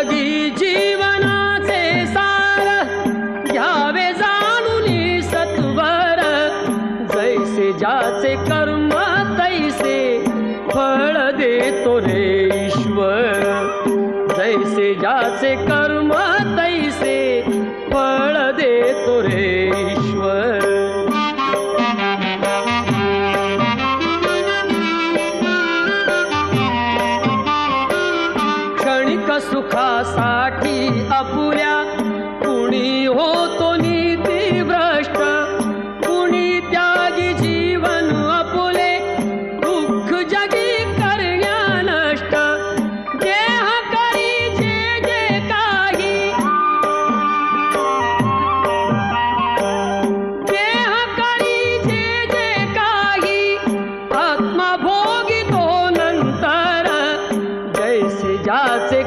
जिंदगी जीवनाचे सार घ्यावे जाणून सत्वर जैसे ज्याचे कर्म तैसे फळ देतो रे ईश्वर जैसे ज्याचे कर्म तैसे फळ देतो रे ईश्वर क्षणिक सुखासाठी अपुऱ्या कुणी होतो